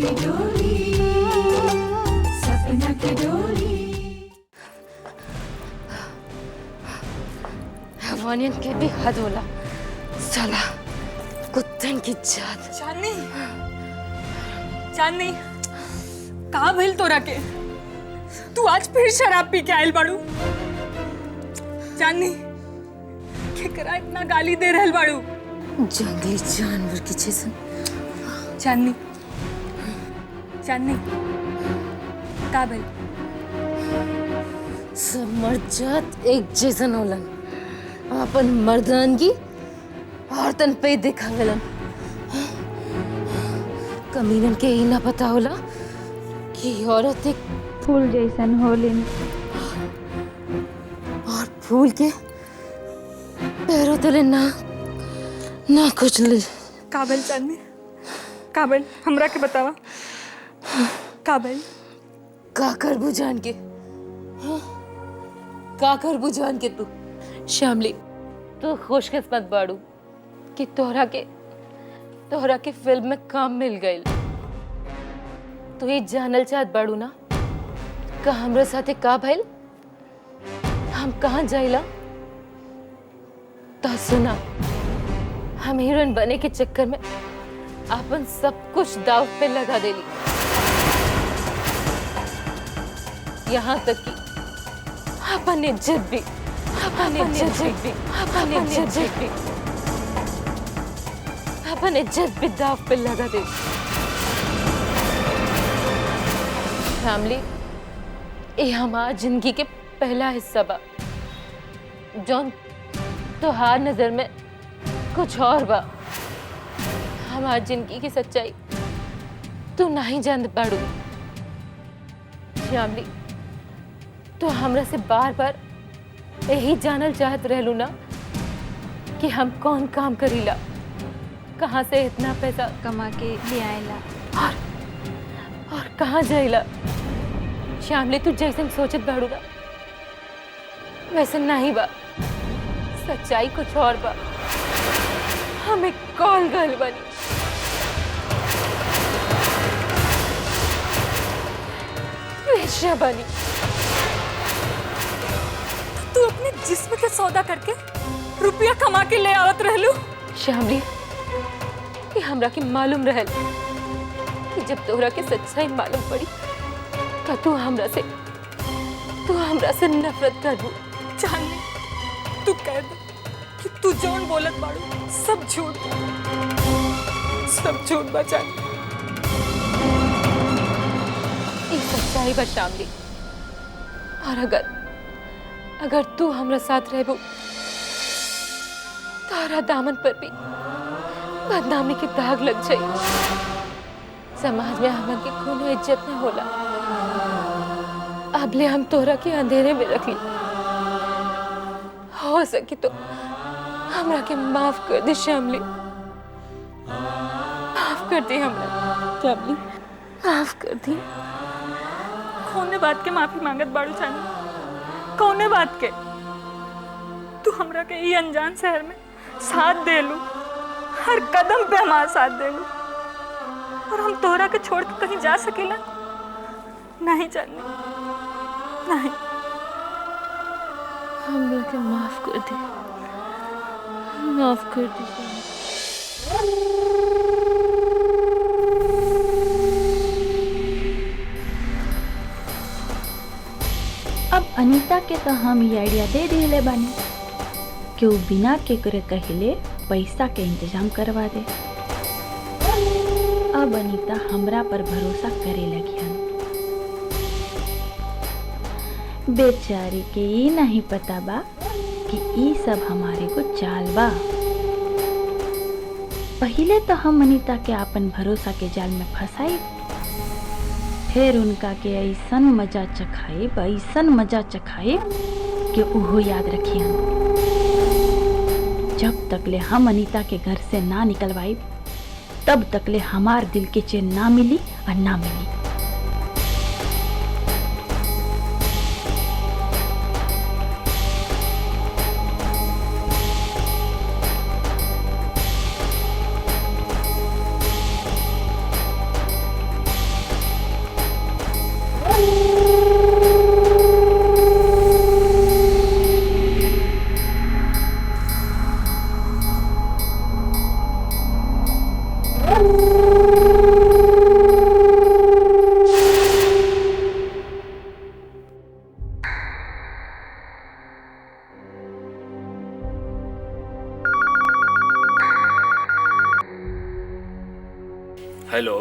डोली सपना की डोली। हवानियन के भी हद होला साला कुत्तन की जात। चांदनी चांदनी कहाँ भइल तोरा के? तू आज फिर शराब पी के आयल बाड़ू। चांदनी केकरा इतना गाली दे रहल बाड़ू? जंगली जानवर की जैसन। चांदनी चांदनी का भइल? सब मर्द जात एक जैसन होलन। अपन मर्दानगी औरतन पे दिखावेलन। कमीनन के ही ना पता होला कि औरत एक फूल जैसन होलिन और फूल के पैरों तले ना कुछ ले। काबिल चांदनी काबिल हमरा के बतावा काबिल का कर बुझान के हाँ? का कर बुझान के तू श्यामली तू खुशकिस्मत बाड़ू कि तोहरा के फिल्म में काम मिल गई। तू ये जानल चाहत बाड़ू ना का हमरे साथे का भइल, हम कहाँ जाइला? ता सुना, हम हीरोइन बने के चक्कर में अपन सब कुछ दाव पे लगा देली। यहाँ तक कि अपन इज्जत भी अपन इज्जत भी दाव पे लगा दे। फैमिली ये हमार जिंदगी के पहला हिस्सा बा जौन तोहार नजर में कुछ और बा। हमार जिंदगी की सच्चाई तू नहीं जान पाड़ू। फैमिली तो हमरा से बार बार यही जानल चाहत रहलू ना कि हम कौन काम करीला, कहाँ से इतना पैसा कमा के ले आएला और कहाँ जाइला। श्यामली तू जैसे सोचत बाड़ू बा वैसे नहीं बा। सच्चाई कुछ और बा। हमें कॉल गर्ल बनी। वेश्या बनी। तू अपने जिस्म के सौदा करके रुपया कमा के ले आवत रहलू। श्यामली ये हमरा के मालूम रहल कि जब तोहरा के सच्चाई मालूम पड़ी तो तू हमरा से नफरत कर दू। चांदनी तू कह दे कि तू जौन बोलत बाड़ू सब झूठ बा चांदनी। ये सच्चाई बा श्यामली। और अगर तू हमरा साथ रहबो तारा दामन पर भी बदनामी के दाग लग जाई। समाज में हमन के कोनो इज्जत न होला। अबले हम तोहरा के अंधेरे में रखी। हो सके तो हमरा के माफ कर दे श्यामली। माफ कर दे हमरा श्यामली, माफ कर दे। कौने बात के माफी मांगत बाड़ू चांदनी? कौने बात के? तू हमरा के ई अनजान शहर में साथ दे लू, हर कदम पे हमारा साथ दे लू, और हम तोहरा के छोड़ के कहीं जा सकेला? नहीं चांदनी नहीं। हमरा के माफ कर दे, माफ कर दे। अब अनीता के तो हम ये आइडिया दे दिले बानी कि वो बिना केकरे कहले पैसा के इंतजाम करवा दे। अब अनीता हमरा पर भरोसा करे लगी हन। बेचारी के ये नहीं पता बा कि ये सब हमारे को चाल बा। पहले तो हम अनीता के अपन भरोसा के जाल में फंसाई, फिर उनका के ऐसन मजा चखाए कि उहो याद रखियन। जब तकले हम अनीता के घर से ना निकलवाई तब तकले हमार दिल के चैन ना मिली और ना मिली।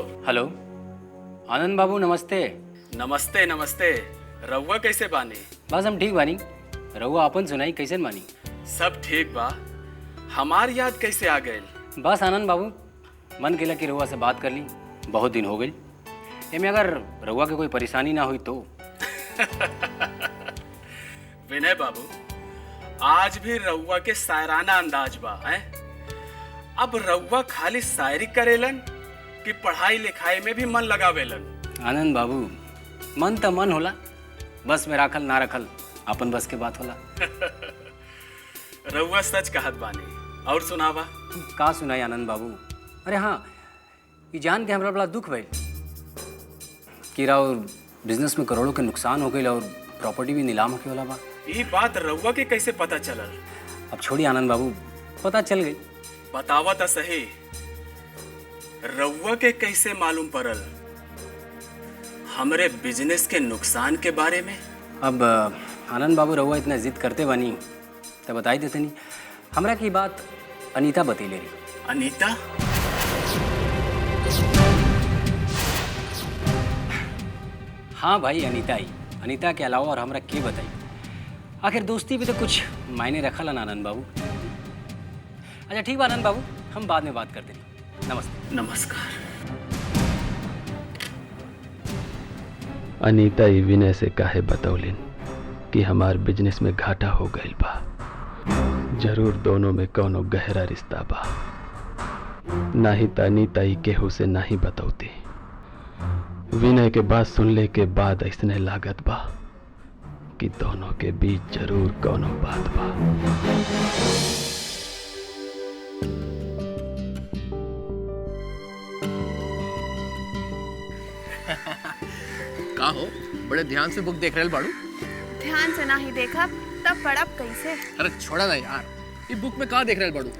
हेलो आनंद बाबू, नमस्ते। नमस्ते नमस्ते। रउआ कैसे बानी? बस हम ठीक बानी। रउआ अपन सुनाई, कैसे बानी? सब ठीक बा। हमार याद कैसे आ गए? बस आनंद बाबू, मन केला कि रउआ से बात कर ली, बहुत दिन हो गई। एमे अगर रउआ के कोई परेशानी ना हुई तो। विनय बाबू, आज भी रउआ के शायराना अंदाज बा हैं? अब रउआ खाली शायरी करेलन कि पढ़ाई लिखाई में भी मन लगावेलन? आनंद बाबू, मन त मन होला, बस में राखल ना रखल अपन बस के बात होला। रउआ सच कहत बानी। और सुनावा। का सुनाई आनंद बाबू? अरे हाँ, ये जान के हमरा बड़ा दुख भइल कि राव बिजनेस में करोड़ों के नुकसान हो गई और प्रॉपर्टी भी नीलाम होके वाला बा। ये बात रउआ के कैसे पता चलल? अब छोड़िए आनंद बाबू, पता चल गई। बतावा त सही, रउआ के कैसे मालूम पड़ल हमरे बिजनेस के नुकसान के बारे में? अब आनंद बाबू, रहुआ इतना जिद करते बनी तो बताई देते नहीं। हमरा की बात अनीता बतैले रही। अनीता? हाँ भाई, अनीता ही। अनीता के अलावा और हमरा के बताई? आखिर दोस्ती भी तो कुछ मायने रखल ना आनंद बाबू। अच्छा ठीक बा आनंद बाबू, हम बाद में बात करते हैं। नमस्ते। नमस्कार। अनीता ही विनय से काहे बतौलिन कि हमार बिजनेस में घाटा हो गईल बा। जरूर दोनों में कौनो गहरा रिश्ता बा। नाही त अनीता ही केहू से नहीं बतौती। विनय के बात सुनले के बाद ऐसने लागत बा कि दोनों के बीच जरूर कौनो बात बा। का हो, बड़े ध्यान से बुक देख रहे बाड़ू? ध्यान से नहीं देखा तब पढ़ब कैसे? अरे छोड़ा ना यार, ये बुक में का देख रहे बाड़ू?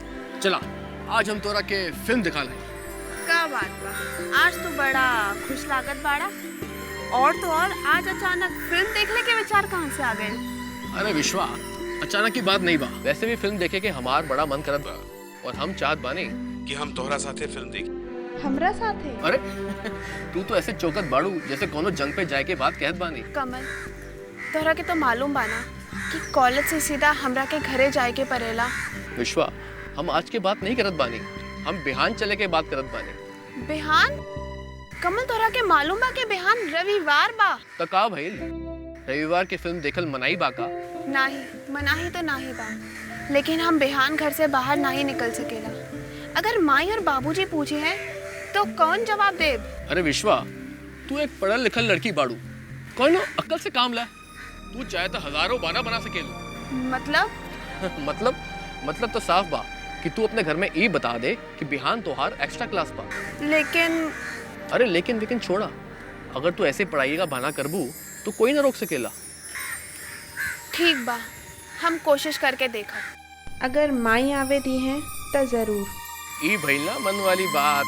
चला, आज हम तोरा के फिल्म दिखा लाए। का बात बा, आज तो बड़ा खुश लागत बाड़ा। और तो और, आज अचानक फिल्म देखने के विचार कहाँ से आ गए? अरे विश्वा, अचानक की बात नहीं बा। वैसे भी फिल्म देखे के हमार बड़ा मन करत बा और हम चाहत बानी कि हम तोहरा साथे फिल्म देखी। हमरा साथे? अरे तू तो ऐसे चौकत बाड़ू जैसे कोनो जंग पे जाए के बात कहत बानी। कमल, तोहरा के तो मालूम बाना कि कॉलेज से सीधा हमरा के घरे जाए के पड़ेला। विश्वा, हम आज के बात नहीं करत बानी, हम बिहान चले के बात करत बानी। बिहान? कमल, तोहरा के मालूम बा कि बिहान रविवार बा? तो का भइल, रविवार की फिल्म देखल मनाई बा का? नहीं, मनाही तो नहीं बा, लेकिन हम बिहान घर से बाहर नहीं निकल सकेला। अगर माई और बाबूजी पूछे हैं तो कौन जवाब दे? अरे विश्वा, तू एक पढ़ल लिखल लड़की बाड़ू, कौन अक्ल से काम ला। तू चाहे तो हजारों बाना बना सकेलू। मतलब? मतलब तो साफ बा कि तू अपने घर में ये बता दे कि बिहान तोहार एक्स्ट्रा क्लास बा। लेकिन? अरे लेकिन छोड़ा, अगर तू ऐसे पढ़ाई का बहाना करबू तो कोई ना रोक सकेला। ठीक बा, हम कोशिश करके देखा। अगर माई आवे दी हैं तो जरूर। ई भइल ना मन वाली बात।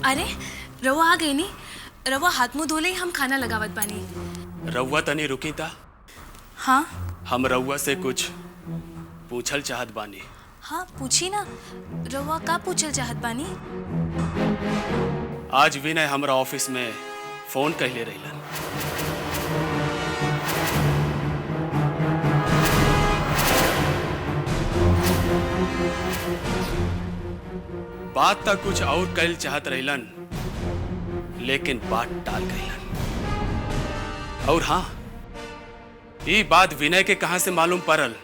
अरे रवा आ गई नी। रवा हाथ मुंह धोले, हम खाना लगावत बानी। रउआ तनी रुकी ता। हाँ हम रउआ से कुछ पूछल चाहत बानी। हाँ, पूछी ना। रवा का पूछल चाहत बानी? आज विनय हमरा ऑफिस में फोन कहले रहिलन। बात तक कुछ और कहल चाहत रहिलन, लेकिन बात टाल गईलन। और हाँ, ये बात विनय के कहां से मालूम पड़ल?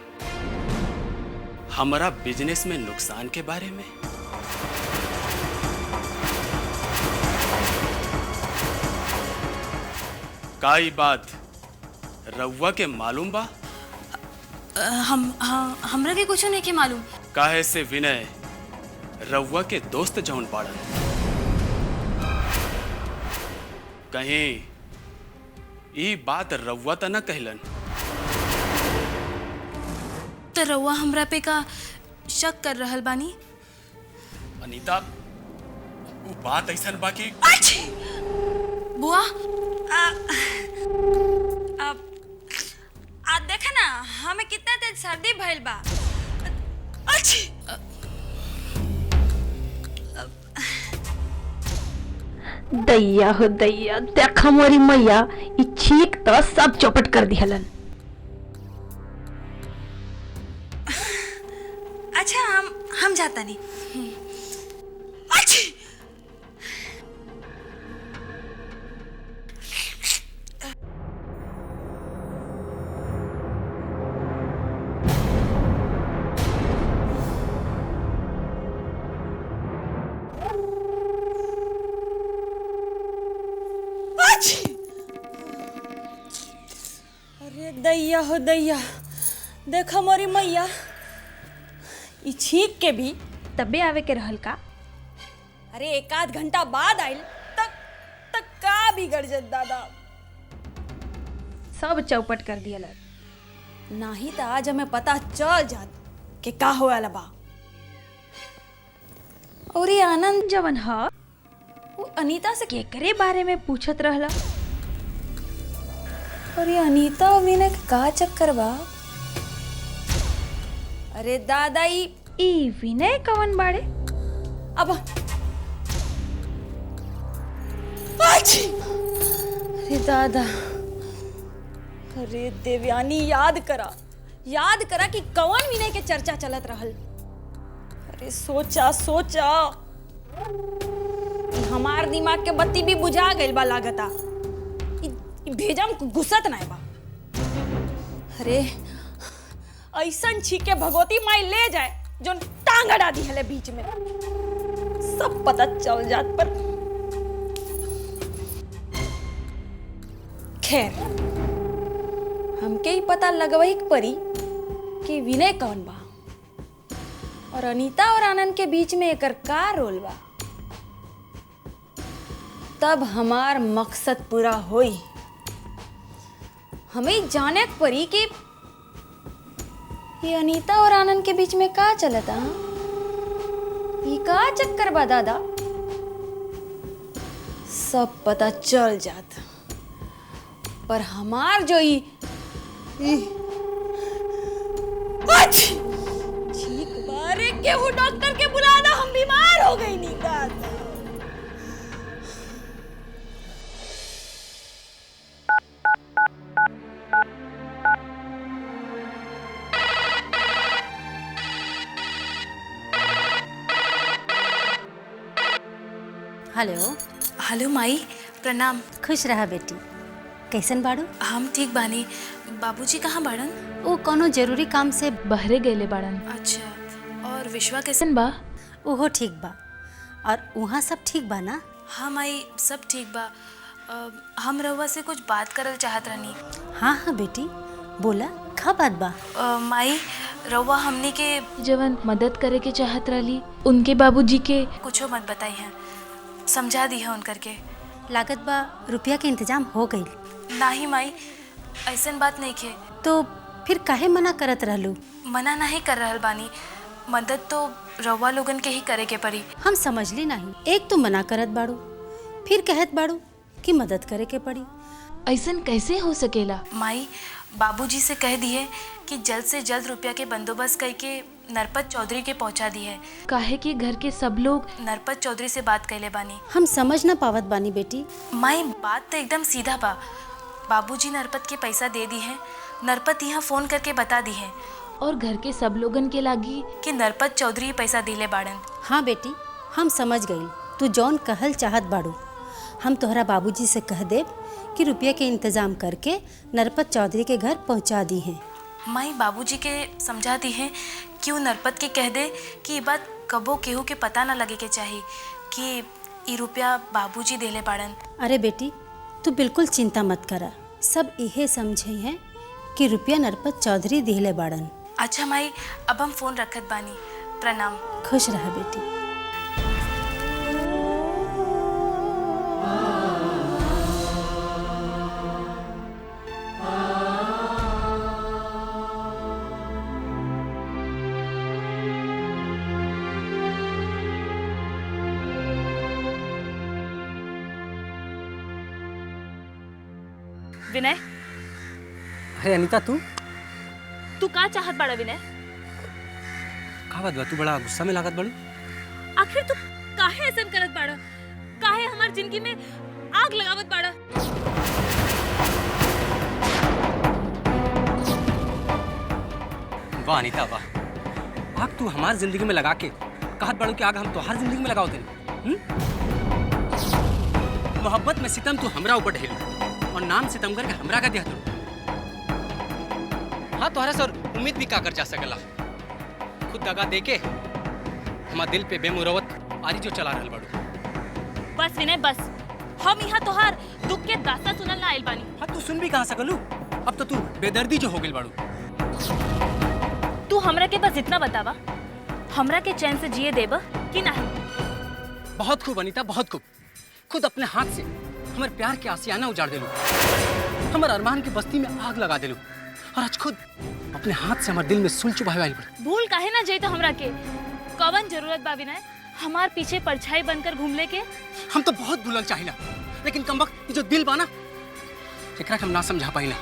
हमारा बिजनेस में नुकसान के बारे में। का ये बात रउआ के मालूम बा? हमरा के कुछ नहीं के मालूम। काहे से विनय रउआ के दोस्त जौन पाड़न, कहीं ई बात रउआ त न कहलन? तो रवा हमरा पे का शक कर रहल बानी? अनीता, वो बात ऐसा बाकी बुआ आज देखा ना हमें कितना तेज सर्दी भइल बा। दैया हो दैया, देखा मोरी मैया ई छीक तो सब चौपट कर दिहलन। अच्छा हम जाता नहीं। अरे दैया हो दैया, देखा मोरी मैया ई छींक के भी तबे आवे के रहल का? अरे एक आध घंटा बाद आइल तक तक का बिगड़ जात दादा। सब चौपट कर दिहलन। नहीं तो आज हमें पता चल जात कि का होया बा। और ये आनंद जवन ह वो अनीता से केकरे बारे में पूछत रहला? और ये अनीता और विनय का चक्कर बा? अरे दादा ई विनय कवन बाड़े? अब अरे दादा, अरे देवयानी याद करा कि कौन विनय के चर्चा चलत रहल। अरे सोचा हमार दिमाग के बत्ती भी बुझा गइल बा लागता। ई भेजम घुसत नहीं बा। अरे ऐसन छीके भगवती माई ले जाए जो टांग अड़ा दी हले बीच में, सब पता चल जात। पर खैर हमके ही पता लगवही परी कि विनय कौन बा और अनीता और आनंद के बीच में एकर का रोल बा। तब हमार मकसद पूरा होई। हमें जाने परी कि ये अनीता और आनंद के बीच में का चलता। ये का चक्कर बा दादा? सब पता चल जात। पर हमार जो ठीक बारे केहू डॉक्टर के बुलाना, हम बीमार हो गई नी दादा। हेलो हेलो माई, प्रणाम। खुश रहा बेटी। कैसन बाड़ू? हम ठीक बानी। बाबूजी कहाँ बाड़न? वो कोनो जरूरी काम से बहरे गईले बाड़न। अच्छा, और विश्वा कैसे? कैसन बा? ओहो ठीक बा। और वहाँ सब ठीक बा ना? हाँ माई, सब ठीक बा। हम रउआ से कुछ बात करल चाहत रहनी। हाँ बेटी, बोला का बात बा? माई, रउआ हमनी के जवन मदद करे के चाहत रहली उनके बाबूजी के कुछो मत बताई है, समझा दी है उनकर के। लागत बा रुपया के इंतजाम हो गई? नहीं माई, ऐसन बात नहीं खे। तो फिर काहे मना करत रहलू? मना नहीं कर रहल बानी, मदद तो रउआ लोगन के ही करे के पड़ी। हम समझली नहीं। एक तो मना करत बाड़ू, फिर कहत बाड़ू कि मदद करे के पड़ी। ऐसन कैसे हो सकेला? माई, बाबूजी से कह दिए कि जल्द से जल्द रुपया के बंदोबस्त करके नरपत चौधरी के पहुंचा दी है। काहे कि घर के सब लोग नरपत चौधरी से बात कैले बानी। हम समझ ना पावत बानी बेटी। माई, बात तो एकदम सीधा बा। बाबूजी नरपत के पैसा दे दी है, नरपत यहाँ फोन करके बता दी है और घर के सब लोगन के लागी कि नरपत चौधरी पैसा दिले बाड़न। हाँ बेटी, हम समझ गई तू जौन कहल चाहत बाड़ू। हम तोहरा बाबूजी से कह देब कि रुपया के इंतजाम करके नरपत चौधरी के घर पहुंचा दी है। माई, बाबूजी के समझा दी है कि वो नरपत के कह दे कि ये बात कबो केहू के पता ना लगे के चाहिए कि ये रुपया बाबूजी देले बाड़न। अरे बेटी, तू बिल्कुल चिंता मत करा। सब इहे समझे हैं कि रुपया नरपत चौधरी दिले बाड़न। अच्छा माई, अब हम फोन रखत बानी। प्रणाम। खुश रहा बेटी। विनय, अरे अनीता तू का चाहत बाड़ा विनय? का बात बा, तू बड़ा गुस्सा में लागत बड़ू। आखिर तू काहे ऐसा करत बाड़ा? काहे हमार जिंदगी में आग लगावत बाड़ा? वाह अनीता वाह, आग तू हमार जिंदगी में लगा के कहत बड़ू कि आग हम तोहार जिंदगी में लगाओ तेरे। मोहब्बत में सितम तू हमरा ऊपर ढेलू और नाम सितम करके हमरा का दिया तू। हाँ तोहरा से और उम्मीद भी का कर जा सकला। खुद दगा दे के हमार दिल पे बेमुरवत आरी जो चला रहल बड़ू। बस विनय बस, हम यहाँ तोहार दुख के दास्ता सुनल ना आइल बानी। हाँ तू सुन भी कहाँ सकलू, अब तो तू बेदर्दी जो हो गई बड़ू। तू हमरा के बस इतना बतावा, हमरा के चैन से जिए देबा कि नहीं? बहुत खूब अनीता बहुत खूब। खुद अपने हाथ से हमारे प्यार के आसियाना उजाड़ देलू, हमारे अरमान की बस्ती में आग लगा देलू, और आज खुद अपने हाथ से हमारे दिल में सुल चुभाए वाली पड़ी। भूल काहे ना जाई तो हमरा के? कवन जरूरत बा विनय हमार पीछे परछाई बनकर घूमले के? हम तो बहुत भूलल चाहिला, लेकिन कमबख्त जो दिल बाना एकरा के हम ना समझा पाइला,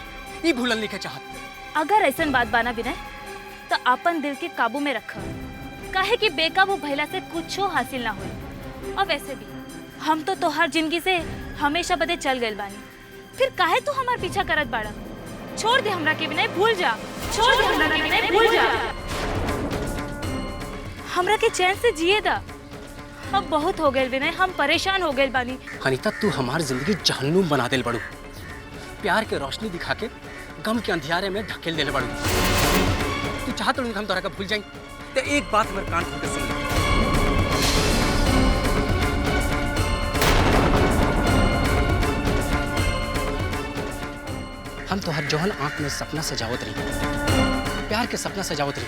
ये भूलल नहीं के चाहत। अगर ऐसन बात बाना विनय तो अपन दिल के काबू में रख, काहे कि बेकाबू भइला से कुछो हासिल ना होई। और वैसे भी हम तो तोहार जिंदगी से हमेशा बदे चल गइल बानी, फिर काहे तू हमार पीछा करत बाड़ा? छोड़ दे हमरा के विनय, भूल जा। छोड़ दे हमरा के विनय, भूल जा। हमरा के चैन से जिए दा। अब बहुत हो गइल विनय, हम परेशान हो गइल बानी। अनीता तू हमारी जिंदगी जहन्नुम बना देल बड़ू, प्यार के रोशनी दिखा के गम के अंधियारे में ढकेल देले बड़ू। तू चाहत हम तोरा का भूल जाई तो एक बात हमारे कान खोल के सुन ले। हम तो हर जौहन आंख में सपना सजावत रही, प्यार के सपना सजावत रही,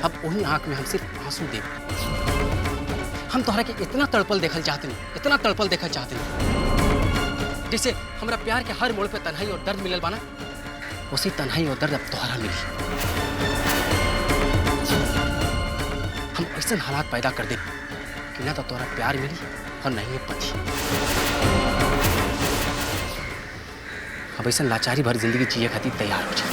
अब वही आंख में हम सिर्फ आंसू दे। हम तोहरा के इतना तड़पल देखल चाहते नहीं, इतना तड़पल देखल चाहते नहीं, जैसे हमारा प्यार के हर मोड़ पे तन्हाई और दर्द मिलल बाना, उसी तन्हाई और दर्द अब तोहरा मिली। हम ऐसे हालात पैदा कर दे कि ना तो तोहरा प्यार मिली और नहीं ये पति। अब ऐसा लाचारी भर जिंदगी जिए खातिर तैयार हो जा।